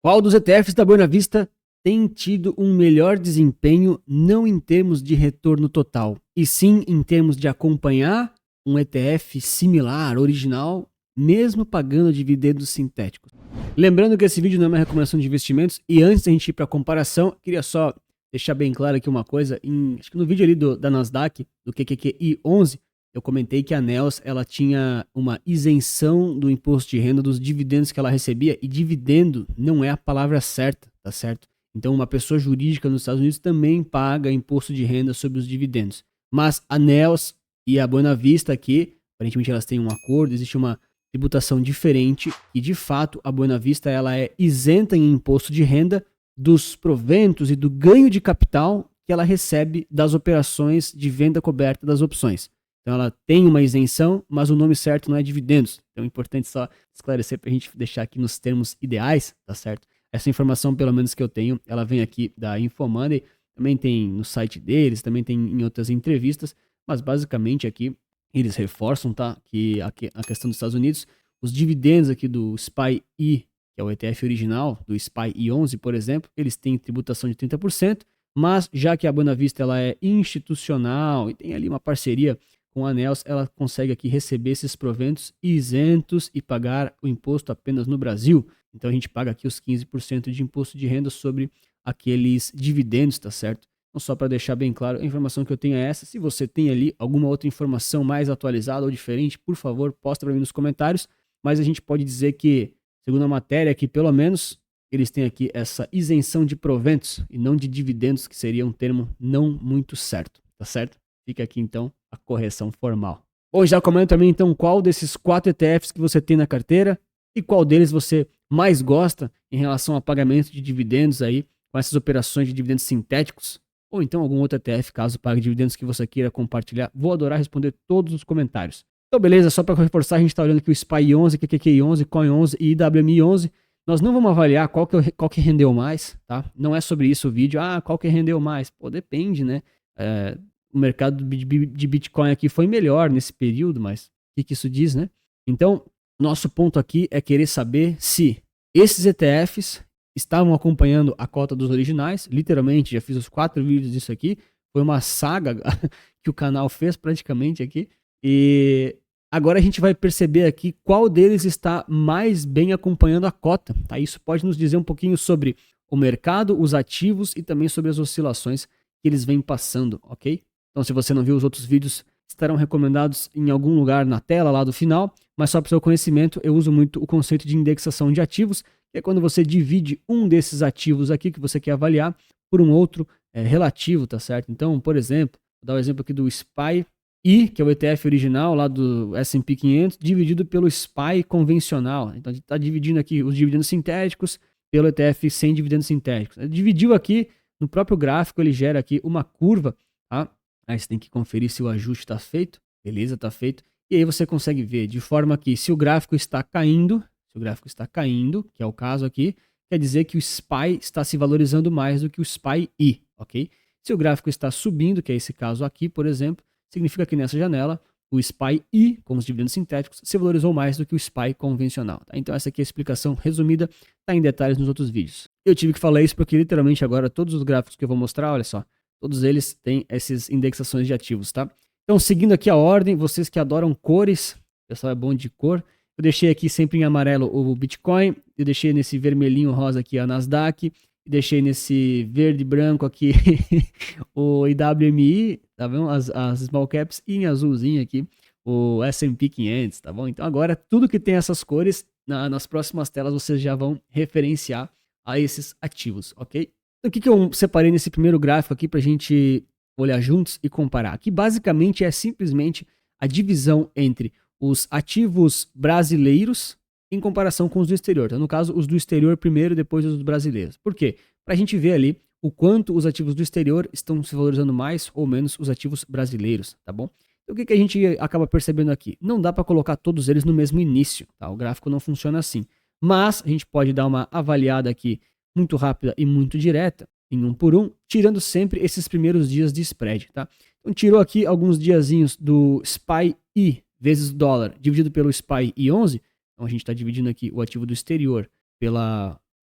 Qual dos ETFs da Buena Vista tem tido um melhor desempenho, não em termos de retorno total, e sim em termos de acompanhar um ETF similar, original, mesmo pagando dividendos sintéticos? Lembrando que esse vídeo não é uma recomendação de investimentos, e antes da gente ir para a comparação, queria só deixar bem claro aqui uma coisa. Acho que no vídeo ali da Nasdaq, do QQQI 11, eu comentei que a Nels ela tinha uma isenção do imposto de renda dos dividendos que ela recebia, e dividendo não é a palavra certa, tá certo? Então uma pessoa jurídica nos Estados Unidos também paga imposto de renda sobre os dividendos. Mas a Nels e a Buena Vista aqui, aparentemente elas têm um acordo, existe uma tributação diferente, e de fato a Buena Vista ela é isenta em imposto de renda dos proventos e do ganho de capital que ela recebe das operações de venda coberta das opções. Então ela tem uma isenção, mas o nome certo não é dividendos. Então é importante só esclarecer para a gente deixar aqui nos termos ideais, tá certo? Essa informação, pelo menos que eu tenho, ela vem aqui da InfoMoney, também tem no site deles, também tem em outras entrevistas, mas basicamente aqui eles reforçam, tá, que a questão dos Estados Unidos, os dividendos aqui do SPY-E, que é o ETF original, do SPY-E 11, por exemplo, eles têm tributação de 30%, mas já que a Buena Vista ela é institucional e tem ali uma parceria com a Nels, ela consegue aqui receber esses proventos isentos e pagar o imposto apenas no Brasil. Então a gente paga aqui os 15% de imposto de renda sobre aqueles dividendos, tá certo? Então só para deixar bem claro, a informação que eu tenho é essa. Se você tem ali alguma outra informação mais atualizada ou diferente, por favor, posta para mim nos comentários. Mas a gente pode dizer que, segundo a matéria aqui, pelo menos, eles têm aqui essa isenção de proventos e não de dividendos, que seria um termo não muito certo, tá certo? Fica aqui então a correção formal. Bom, já comenta também então qual desses 4 ETFs que você tem na carteira e qual deles você mais gosta em relação a pagamento de dividendos aí, com essas operações de dividendos sintéticos, ou então algum outro ETF, caso pague dividendos que você queira compartilhar. Vou adorar responder todos os comentários. Então beleza, só para reforçar, a gente está olhando aqui o SPY 11, QQQI 11, Coin 11 e IWMI 11. Nós não vamos avaliar qual que rendeu mais, tá? Não é sobre isso o vídeo. Qual que rendeu mais? Pô, depende, né? O mercado de Bitcoin aqui foi melhor nesse período, mas o que isso diz, né? Então, nosso ponto aqui é querer saber se esses ETFs estavam acompanhando a cota dos originais. Literalmente, já fiz os 4 vídeos disso aqui. Foi uma saga que o canal fez praticamente aqui. E agora a gente vai perceber aqui qual deles está mais bem acompanhando a cota. Tá? Isso pode nos dizer um pouquinho sobre o mercado, os ativos e também sobre as oscilações que eles vêm passando, ok? Então, se você não viu os outros vídeos, estarão recomendados em algum lugar na tela lá do final, mas só para o seu conhecimento, eu uso muito o conceito de indexação de ativos, que é quando você divide um desses ativos aqui que você quer avaliar por um outro relativo, tá certo? Então, por exemplo, vou dar o exemplo aqui do SPY-E, que é o ETF original lá do S&P 500, dividido pelo SPY convencional. Então, a gente está dividindo aqui os dividendos sintéticos pelo ETF sem dividendos sintéticos. Dividiu aqui, no próprio gráfico, ele gera aqui uma curva, tá? Aí você tem que conferir se o ajuste está feito. Beleza, está feito. E aí você consegue ver de forma que se o gráfico está caindo, que é o caso aqui, quer dizer que o SPY está se valorizando mais do que o SPY-E, ok? Se o gráfico está subindo, que é esse caso aqui, por exemplo, significa que nessa janela o SPY-E, com os dividendos sintéticos, se valorizou mais do que o SPY convencional. Tá? Então essa aqui é a explicação resumida, está em detalhes nos outros vídeos. Eu tive que falar isso porque literalmente agora todos os gráficos que eu vou mostrar, olha só, todos eles têm essas indexações de ativos, tá? Então, seguindo aqui a ordem, vocês que adoram cores, o pessoal é bom de cor, eu deixei aqui sempre em amarelo o Bitcoin, eu deixei nesse vermelhinho rosa aqui a Nasdaq, deixei nesse verde branco aqui o IWMI, tá bom? As small caps, e em azulzinho aqui o S&P 500, tá bom? Então agora tudo que tem essas cores, nas próximas telas vocês já vão referenciar a esses ativos, ok? Então, o que eu separei nesse primeiro gráfico aqui para a gente olhar juntos e comparar? Aqui basicamente é simplesmente a divisão entre os ativos brasileiros em comparação com os do exterior. Então, no caso, os do exterior primeiro, depois os brasileiros. Por quê? Para a gente ver ali o quanto os ativos do exterior estão se valorizando mais ou menos os ativos brasileiros, tá bom? Então, o que a gente acaba percebendo aqui? Não dá para colocar todos eles no mesmo início, tá? O gráfico não funciona assim. Mas a gente pode dar uma avaliada aqui muito rápida e muito direta, em um por um, tirando sempre esses primeiros dias de spread, tá? Então tirou aqui alguns diazinhos do SPY-E vezes o dólar, dividido pelo SPY-E 11, então a gente está dividindo aqui o ativo do exterior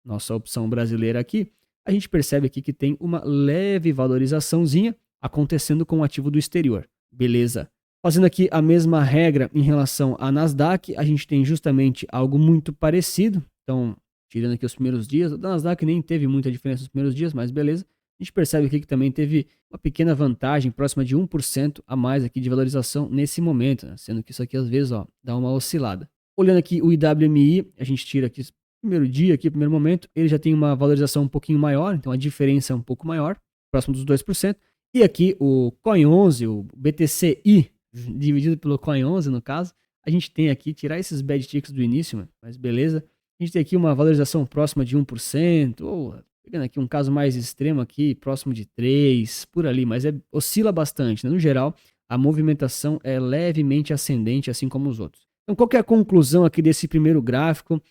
nossa opção brasileira aqui, a gente percebe aqui que tem uma leve valorizaçãozinha acontecendo com o ativo do exterior. Beleza. Fazendo aqui a mesma regra em relação à Nasdaq, a gente tem justamente algo muito parecido. Então, tirando aqui os primeiros dias, a Nasdaq nem teve muita diferença nos primeiros dias, mas beleza. A gente percebe aqui que também teve uma pequena vantagem, próxima de 1% a mais aqui de valorização nesse momento, né? Sendo que isso aqui às vezes dá uma oscilada. Olhando aqui o IWMI, a gente tira aqui o primeiro dia, aqui, primeiro momento, ele já tem uma valorização um pouquinho maior, então a diferença é um pouco maior, próximo dos 2%. E aqui o Coin 11, o BTCI, dividido pelo Coin 11 no caso, a gente tem aqui, tirar esses bad ticks do início, mas beleza. A gente tem aqui uma valorização próxima de 1%, ou pegando aqui um caso mais extremo aqui, próximo de 3%, por ali, mas oscila bastante, né? No geral, a movimentação é levemente ascendente, assim como os outros. Então, qual que é a conclusão aqui desse primeiro gráfico,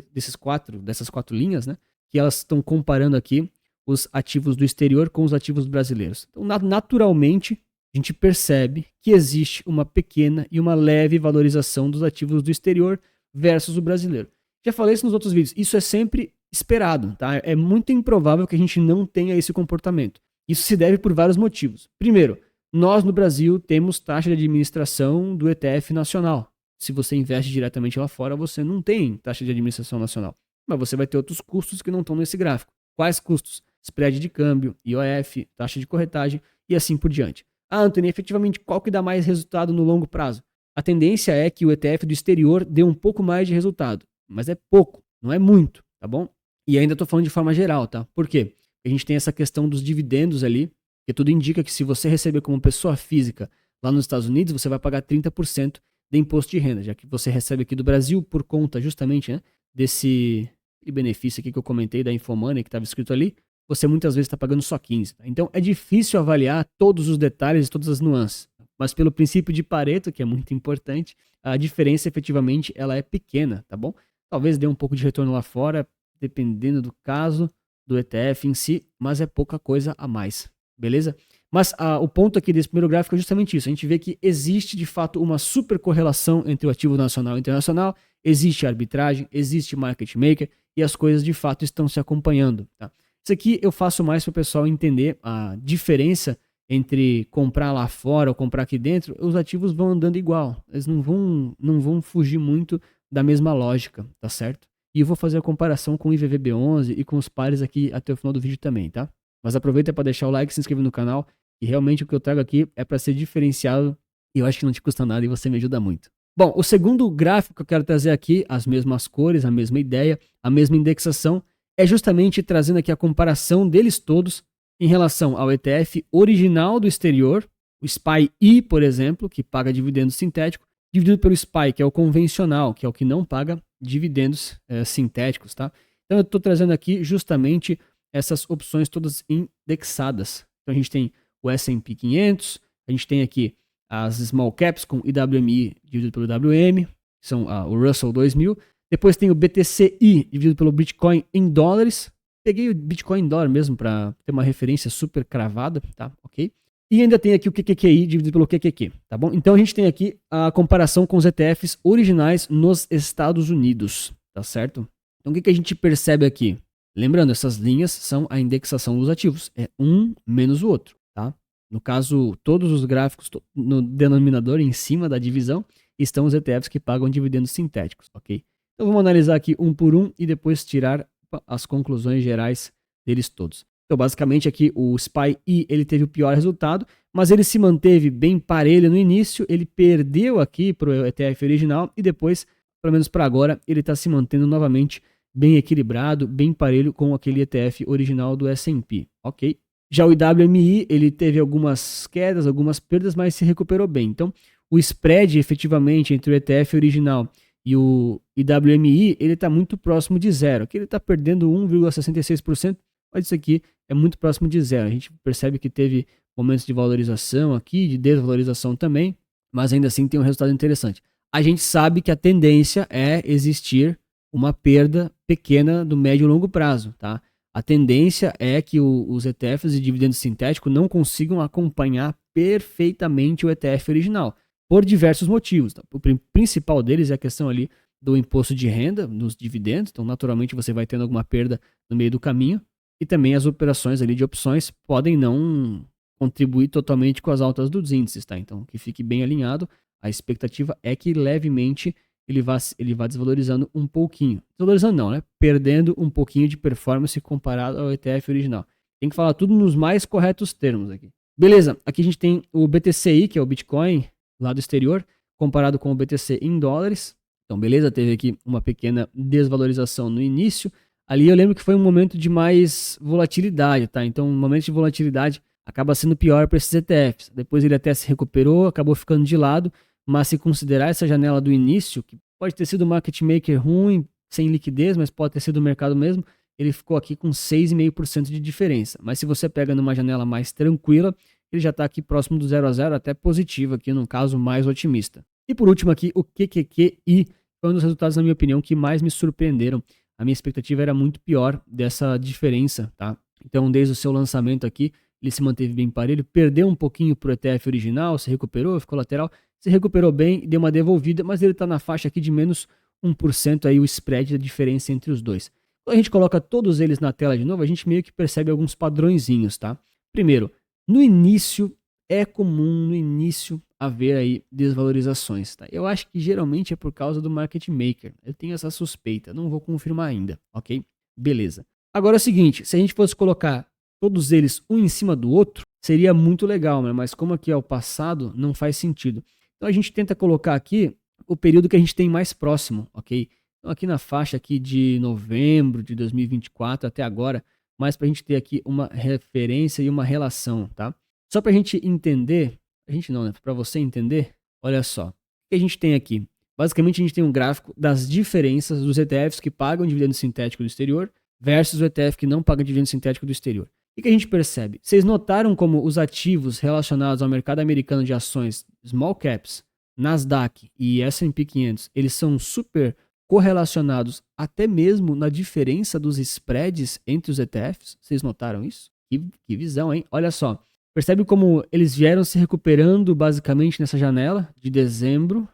dessas quatro linhas, né? Que elas estão comparando aqui os ativos do exterior com os ativos brasileiros. Então, naturalmente, a gente percebe que existe uma pequena e uma leve valorização dos ativos do exterior versus o brasileiro. Já falei isso nos outros vídeos, isso é sempre esperado, tá? É muito improvável que a gente não tenha esse comportamento. Isso se deve por vários motivos. Primeiro, nós no Brasil temos taxa de administração do ETF nacional. Se você investe diretamente lá fora, você não tem taxa de administração nacional. Mas você vai ter outros custos que não estão nesse gráfico. Quais custos? Spread de câmbio, IOF, taxa de corretagem e assim por diante. Anthony, efetivamente, qual que dá mais resultado no longo prazo? A tendência é que o ETF do exterior dê um pouco mais de resultado, mas é pouco, não é muito, tá bom? E ainda estou falando de forma geral, tá? Por quê? A gente tem essa questão dos dividendos ali, que tudo indica que se você receber como pessoa física lá nos Estados Unidos, você vai pagar 30% de imposto de renda, já que você recebe aqui do Brasil por conta justamente, né, desse benefício aqui que eu comentei da Infomoney que estava escrito ali, você muitas vezes está pagando só 15%. Tá? Então é difícil avaliar todos os detalhes e todas as nuances. Mas pelo princípio de Pareto, que é muito importante, a diferença efetivamente ela é pequena, tá bom? Talvez dê um pouco de retorno lá fora, dependendo do caso do ETF em si, mas é pouca coisa a mais, beleza? Mas o ponto aqui desse primeiro gráfico é justamente isso. A gente vê que existe de fato uma super correlação entre o ativo nacional e internacional, existe arbitragem, existe market maker e as coisas de fato estão se acompanhando, tá? Isso aqui eu faço mais para o pessoal entender a diferença entre comprar lá fora ou comprar aqui dentro. Os ativos vão andando igual, eles não vão fugir muito da mesma lógica, tá certo? E eu vou fazer a comparação com o IVVB11 e com os pares aqui até o final do vídeo também, tá? Mas aproveita para deixar o like, se inscrever no canal, e realmente o que eu trago aqui é para ser diferenciado e eu acho que não te custa nada e você me ajuda muito. Bom, o segundo gráfico que eu quero trazer aqui, as mesmas cores, a mesma ideia, a mesma indexação, é justamente trazendo aqui a comparação deles todos em relação ao ETF original do exterior, o SPY-I, por exemplo, que paga dividendo sintético, dividido pelo SPY, que é o convencional, que é o que não paga dividendos sintéticos, tá? Então eu estou trazendo aqui justamente essas opções todas indexadas. Então a gente tem o S&P 500, a gente tem aqui as small caps com IWMI dividido pelo WM, que são o Russell 2000. Depois tem o BTCI dividido pelo Bitcoin em dólares. Peguei o Bitcoin em dólar mesmo para ter uma referência super cravada, tá? Ok? E ainda tem aqui o QQQI dividido pelo QQQ, tá bom? Então a gente tem aqui a comparação com os ETFs originais nos Estados Unidos, tá certo? Então o que a gente percebe aqui? Lembrando, essas linhas são a indexação dos ativos, é um menos o outro, tá? No caso, todos os gráficos no denominador em cima da divisão estão os ETFs que pagam dividendos sintéticos, ok? Então vamos analisar aqui um por um e depois tirar as conclusões gerais deles todos. Então basicamente aqui o SPY-I ele teve o pior resultado, mas ele se manteve bem parelho no início, ele perdeu aqui para o ETF original e depois, pelo menos para agora, ele está se mantendo novamente bem equilibrado, bem parelho com aquele ETF original do S&P, ok? Já o IWMI ele teve algumas quedas, algumas perdas, mas se recuperou bem. Então o spread efetivamente entre o ETF original e o IWMI, ele está muito próximo de zero. Aqui ele está perdendo 1,66%, mas isso aqui é muito próximo de zero. A gente percebe que teve momentos de valorização aqui, de desvalorização também, mas ainda assim tem um resultado interessante. A gente sabe que a tendência é existir uma perda pequena do médio e longo prazo, tá? A tendência é que os ETFs de dividendo sintético não consigam acompanhar perfeitamente o ETF original, por diversos motivos. Tá? O principal deles é a questão ali do imposto de renda, nos dividendos, então naturalmente você vai tendo alguma perda no meio do caminho, e também as operações ali de opções podem não contribuir totalmente com as altas dos índices, tá? Então que fique bem alinhado, a expectativa é que levemente ele vá desvalorizando um pouquinho. Desvalorizando não, né? Perdendo um pouquinho de performance comparado ao ETF original. Tem que falar tudo nos mais corretos termos aqui. Beleza, aqui a gente tem o BTCI, que é o Bitcoin lá do exterior, comparado com o BTC em dólares. Então, beleza, teve aqui uma pequena desvalorização no início. Ali eu lembro que foi um momento de mais volatilidade, tá? Então, um momento de volatilidade acaba sendo pior para esses ETFs. Depois ele até se recuperou, acabou ficando de lado, mas se considerar essa janela do início, que pode ter sido um market maker ruim, sem liquidez, mas pode ter sido o mercado mesmo, ele ficou aqui com 6,5% de diferença. Mas se você pega numa janela mais tranquila, ele já está aqui próximo do 0 a 0, até positivo aqui, no caso mais otimista. E por último aqui, o QQQI foi um dos resultados, na minha opinião, que mais me surpreenderam. A minha expectativa era muito pior dessa diferença, tá? Então, desde o seu lançamento aqui, ele se manteve bem parelho, perdeu um pouquinho pro ETF original, se recuperou, ficou lateral, se recuperou bem, deu uma devolvida, mas ele está na faixa aqui de menos 1% aí o spread da diferença entre os dois. Quando a gente coloca todos eles na tela de novo, a gente meio que percebe alguns padrõezinhos, tá? Primeiro, no início, é comum no início haver aí desvalorizações, tá? Eu acho que geralmente é por causa do market maker. Eu tenho essa suspeita, não vou confirmar ainda, ok? Beleza. Agora é o seguinte, se a gente fosse colocar todos eles um em cima do outro, seria muito legal, né? Mas como aqui é o passado, não faz sentido. Então a gente tenta colocar aqui o período que a gente tem mais próximo, ok? Então aqui na faixa aqui de novembro de 2024 até agora, mais para a gente ter aqui uma referência e uma relação, tá? Só para a gente entender, a gente não, né? Para você entender, olha só. O que a gente tem aqui? Basicamente a gente tem um gráfico das diferenças dos ETFs que pagam dividendo sintético do exterior versus o ETF que não paga dividendo sintético do exterior. O que a gente percebe? Vocês notaram como os ativos relacionados ao mercado americano de ações small caps, Nasdaq e S&P 500, eles são super correlacionados até mesmo na diferença dos spreads entre os ETFs? Vocês notaram isso? Que visão, hein? Olha só. Percebe como eles vieram se recuperando basicamente nessa janela de dezembro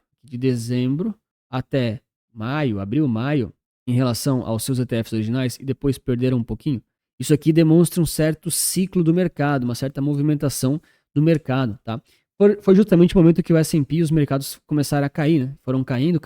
até maio, abril, maio, em relação aos seus ETFs originais e depois perderam um pouquinho? Isso aqui demonstra um certo ciclo do mercado, uma certa movimentação do mercado, tá? Foi justamente o momento que o S&P e os mercados começaram a cair, né? Foram caindo,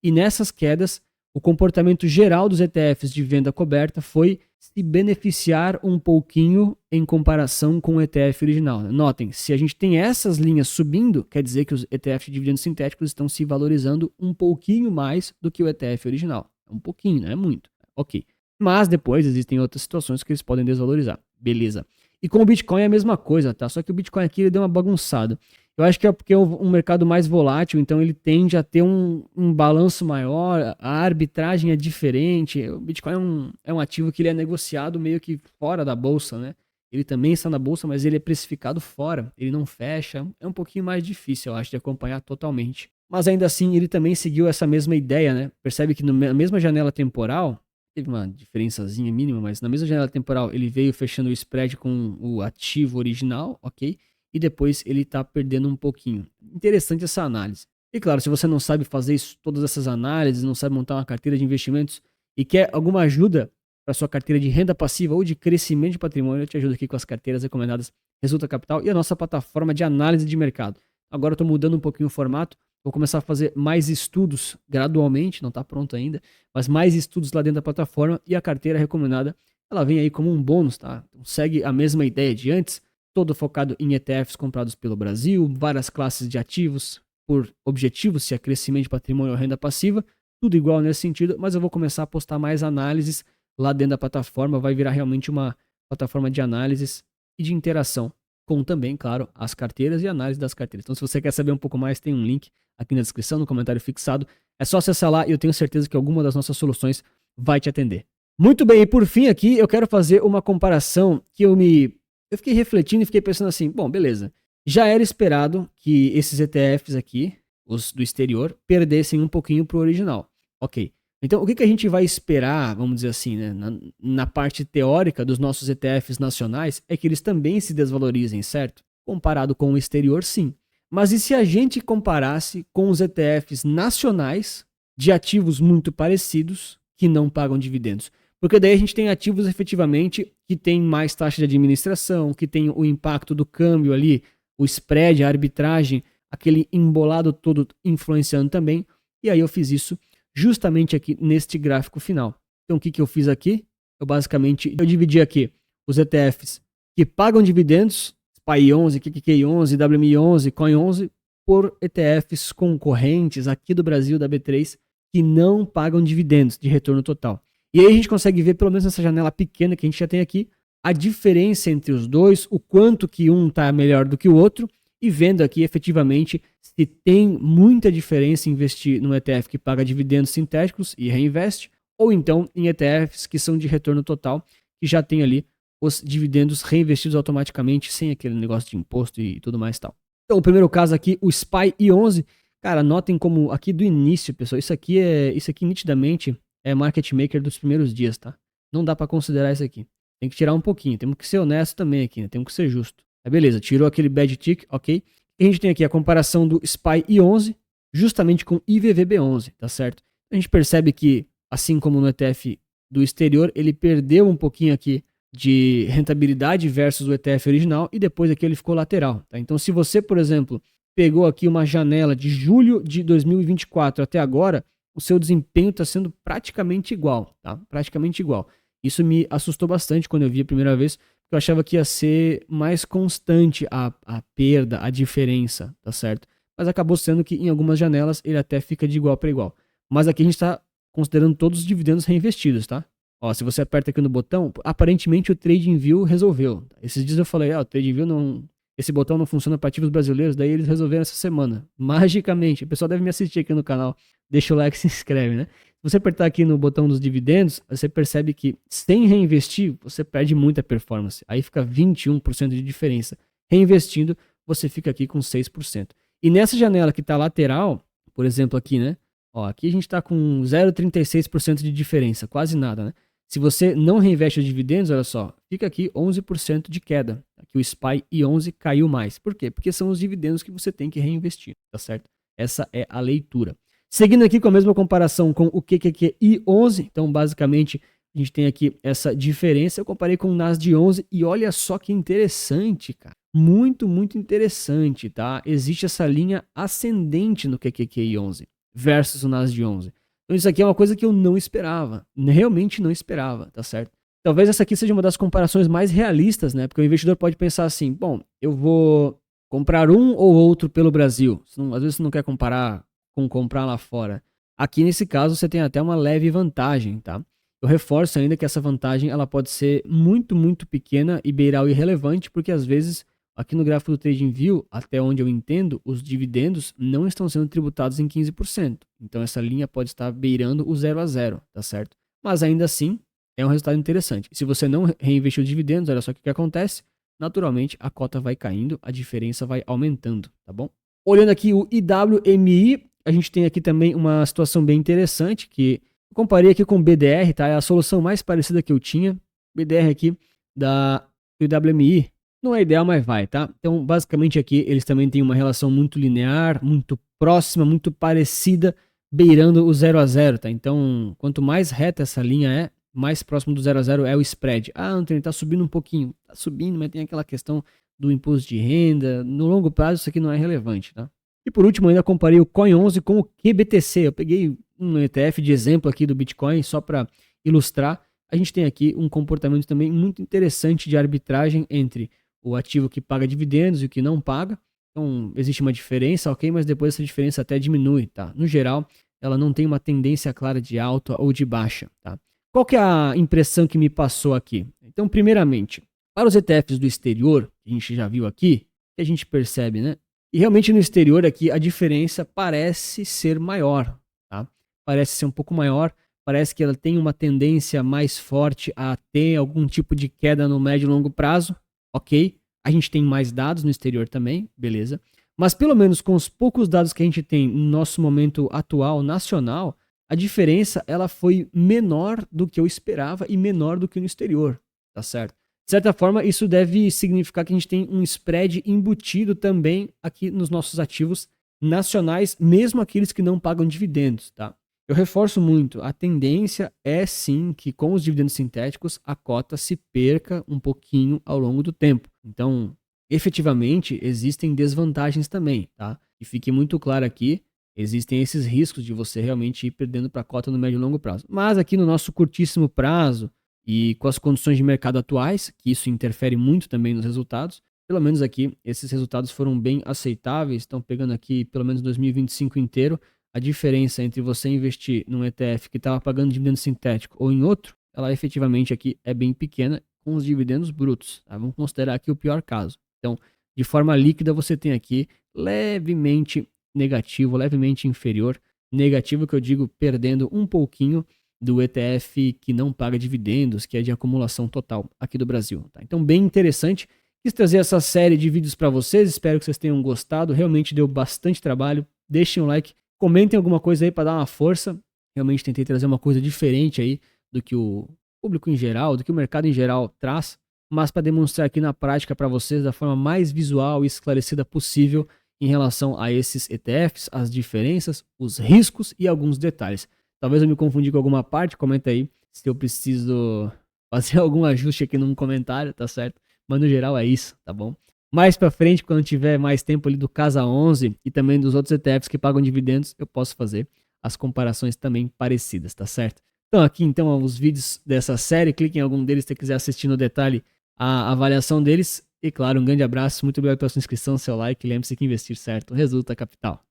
e nessas quedas, o comportamento geral dos ETFs de venda coberta foi se beneficiar um pouquinho em comparação com o ETF original. Notem, se a gente tem essas linhas subindo, quer dizer que os ETFs de dividendos sintéticos estão se valorizando um pouquinho mais do que o ETF original. Um pouquinho, não é muito. Ok. Mas depois existem outras situações que eles podem desvalorizar. Beleza. E com o Bitcoin é a mesma coisa, tá? Só que o Bitcoin aqui ele deu uma bagunçada. Eu acho que é porque é um mercado mais volátil, então ele tende a ter um balanço maior, a arbitragem é diferente. O Bitcoin é um ativo que ele é negociado meio que fora da bolsa, né? Ele também está na bolsa, mas ele é precificado fora, ele não fecha. É um pouquinho mais difícil, eu acho, de acompanhar totalmente. Mas ainda assim, ele também seguiu essa mesma ideia, né? Percebe que na mesma janela temporal, teve uma diferençazinha mínima, mas na mesma janela temporal ele veio fechando o spread com o ativo original, ok? E depois ele está perdendo um pouquinho. Interessante essa análise. E claro, se você não sabe fazer todas essas análises, não sabe montar uma carteira de investimentos e quer alguma ajuda para sua carteira de renda passiva ou de crescimento de patrimônio, eu te ajudo aqui com as carteiras recomendadas Resulta Capital e a nossa plataforma de análise de mercado. Agora eu estou mudando um pouquinho o formato. Vou começar a fazer mais estudos gradualmente, não está pronto ainda, mas mais estudos lá dentro da plataforma e a carteira recomendada, ela vem aí como um bônus, tá? Então, segue a mesma ideia de antes, todo focado em ETFs comprados pelo Brasil, várias classes de ativos por objetivos, se é crescimento de patrimônio ou renda passiva, tudo igual nesse sentido, mas eu vou começar a postar mais análises lá dentro da plataforma, vai virar realmente uma plataforma de análises e de interação com também, claro, as carteiras e análise das carteiras. Então, se você quer saber um pouco mais, tem um link aqui na descrição, no comentário fixado. É só acessar lá e eu tenho certeza que alguma das nossas soluções vai te atender. Muito bem, e por fim aqui, eu quero fazer uma comparação que eu fiquei refletindo e fiquei pensando assim, bom, beleza. Já era esperado que esses ETFs aqui, os do exterior, perdessem um pouquinho pro original. Ok. Então, o que a gente vai esperar, vamos dizer assim, né, na parte teórica dos nossos ETFs nacionais, é que eles também se desvalorizem, certo? Comparado com o exterior, sim. Mas e se a gente comparasse com os ETFs nacionais de ativos muito parecidos que não pagam dividendos. Porque daí a gente tem ativos efetivamente que tem mais taxa de administração, que tem o impacto do câmbio ali, o spread, a arbitragem, aquele embolado todo influenciando também. E aí eu fiz isso justamente aqui neste gráfico final. Então o que eu fiz aqui? Eu dividi aqui os ETFs que pagam dividendos, SPY11, QQQ11, WMI11, COIN11, por ETFs concorrentes aqui do Brasil, da B3, que não pagam dividendos de retorno total. E aí a gente consegue ver, pelo menos nessa janela pequena que a gente já tem aqui, a diferença entre os dois, o quanto que um está melhor do que o outro, e vendo aqui efetivamente se tem muita diferença em investir num ETF que paga dividendos sintéticos e reinveste, ou então em ETFs que são de retorno total, que já tem ali os dividendos reinvestidos automaticamente, sem aquele negócio de imposto e tudo mais e tal. Então, o primeiro caso aqui, o SPY11, cara, notem como aqui do início, pessoal, isso aqui nitidamente é market maker dos primeiros dias, tá? Não dá pra considerar isso aqui. Tem que tirar um pouquinho, temos que ser honesto também aqui, né? Temos que ser justo. Beleza, tirou aquele bad tick, ok? E a gente tem aqui a comparação do SPY11 justamente com IVVB11, tá certo? A gente percebe que, assim como no ETF do exterior, ele perdeu um pouquinho aqui de rentabilidade versus o ETF original e depois aqui ele ficou lateral, tá? Então se você, por exemplo, pegou aqui uma janela de julho de 2024 até agora, o seu desempenho está sendo praticamente igual, tá? Praticamente igual. Isso me assustou bastante quando eu vi a primeira vez, porque eu achava que ia ser mais constante a perda, a diferença, tá certo? Mas acabou sendo que em algumas janelas ele até fica de igual para igual. Mas aqui a gente está considerando todos os dividendos reinvestidos, tá? Ó, se você aperta aqui no botão, aparentemente o TradingView resolveu. Esses dias eu falei, o TradingView não... Esse botão não funciona para ativos brasileiros, daí eles resolveram essa semana. Magicamente. O pessoal deve me assistir aqui no canal. Deixa o like e se inscreve, né? Se você apertar aqui no botão dos dividendos, você percebe que sem reinvestir, você perde muita performance. Aí fica 21% de diferença. Reinvestindo, você fica aqui com 6%. E nessa janela que está lateral, por exemplo aqui, né? Ó, aqui a gente está com 0,36% de diferença, quase nada, né? Se você não reinveste os dividendos, olha só, fica aqui 11% de queda. Aqui o SPY11 caiu mais. Por quê? Porque são os dividendos que você tem que reinvestir, tá certo? Essa é a leitura. Seguindo aqui com a mesma comparação com o QQQI11, então basicamente a gente tem aqui essa diferença. Eu comparei com o NASD11 e olha só que interessante, cara. Muito, muito interessante, tá? Existe essa linha ascendente no QQQI11 versus o NASD11. Então isso aqui é uma coisa que eu não esperava, realmente não esperava, tá certo? Talvez essa aqui seja uma das comparações mais realistas, né? Porque o investidor pode pensar assim, bom, eu vou comprar um ou outro pelo Brasil. Às vezes você não quer comparar com comprar lá fora. Aqui nesse caso você tem até uma leve vantagem, tá? Eu reforço ainda que essa vantagem ela pode ser muito, muito pequena e beirar o irrelevante, porque às vezes aqui no gráfico do TradingView, até onde eu entendo, os dividendos não estão sendo tributados em 15%. Então essa linha pode estar beirando o 0 a 0, tá certo? Mas ainda assim, é um resultado interessante. Se você não reinvestir os dividendos, olha só o que acontece. Naturalmente, a cota vai caindo, a diferença vai aumentando, tá bom? Olhando aqui o IWMI, a gente tem aqui também uma situação bem interessante, que eu comparei aqui com o BDR, tá? É a solução mais parecida que eu tinha. BDR aqui da IWMI. Não é ideal, mas vai, tá? Então, basicamente aqui, eles também têm uma relação muito linear, muito próxima, muito parecida, beirando o 0 a 0, tá? Então, quanto mais reta essa linha é, mais próximo do 0 a 0 é o spread. Ah, Antônio, tá subindo um pouquinho. Tá subindo, mas tem aquela questão do imposto de renda. No longo prazo, isso aqui não é relevante, tá? E por último, ainda comparei o COIN11 com o QBTC. Eu peguei um ETF de exemplo aqui do Bitcoin, só para ilustrar. A gente tem aqui um comportamento também muito interessante de arbitragem entre o ativo que paga dividendos e o que não paga. Então, existe uma diferença, ok? Mas depois essa diferença até diminui, tá? No geral, ela não tem uma tendência clara de alta ou de baixa, tá? Qual que é a impressão que me passou aqui? Então, primeiramente, para os ETFs do exterior, que a gente já viu aqui, que a gente percebe, né? E realmente no exterior aqui a diferença parece ser maior, tá? Parece ser um pouco maior, parece que ela tem uma tendência mais forte a ter algum tipo de queda no médio e longo prazo, ok? A gente tem mais dados no exterior também, beleza? Mas pelo menos com os poucos dados que a gente tem no nosso momento atual, nacional, a diferença ela foi menor do que eu esperava e menor do que no exterior, tá certo? De certa forma, isso deve significar que a gente tem um spread embutido também aqui nos nossos ativos nacionais, mesmo aqueles que não pagam dividendos, tá? Eu reforço muito, a tendência é sim que com os dividendos sintéticos a cota se perca um pouquinho ao longo do tempo. Então, efetivamente, existem desvantagens também, tá? E fique muito claro aqui, existem esses riscos de você realmente ir perdendo para a cota no médio e longo prazo. Mas aqui no nosso curtíssimo prazo e com as condições de mercado atuais, que isso interfere muito também nos resultados, pelo menos aqui esses resultados foram bem aceitáveis, estão pegando aqui pelo menos 2025 inteiro. A diferença entre você investir num ETF que estava pagando dividendo sintético ou em outro, ela efetivamente aqui é bem pequena com os dividendos brutos. Tá? Vamos considerar aqui o pior caso. Então, de forma líquida, você tem aqui levemente negativo, levemente inferior. Negativo que eu digo perdendo um pouquinho do ETF que não paga dividendos, que é de acumulação total aqui do Brasil. Tá? Então, bem interessante. Quis trazer essa série de vídeos para vocês. Espero que vocês tenham gostado. Realmente deu bastante trabalho. Deixem um like. Comentem alguma coisa aí para dar uma força. Realmente tentei trazer uma coisa diferente aí do que o público em geral, do que o mercado em geral traz, mas para demonstrar aqui na prática para vocês da forma mais visual e esclarecida possível em relação a esses ETFs, as diferenças, os riscos e alguns detalhes. Talvez eu me confundi com alguma parte, comenta aí se eu preciso fazer algum ajuste aqui num comentário, tá certo? Mas no geral é isso, tá bom? Mais para frente, quando tiver mais tempo ali do Casa 11 e também dos outros ETFs que pagam dividendos, eu posso fazer as comparações também parecidas, tá certo? Então aqui então os vídeos dessa série, clique em algum deles se você quiser assistir no detalhe a avaliação deles. E claro, um grande abraço, muito obrigado pela sua inscrição, seu like, lembre-se que investir certo resulta capital.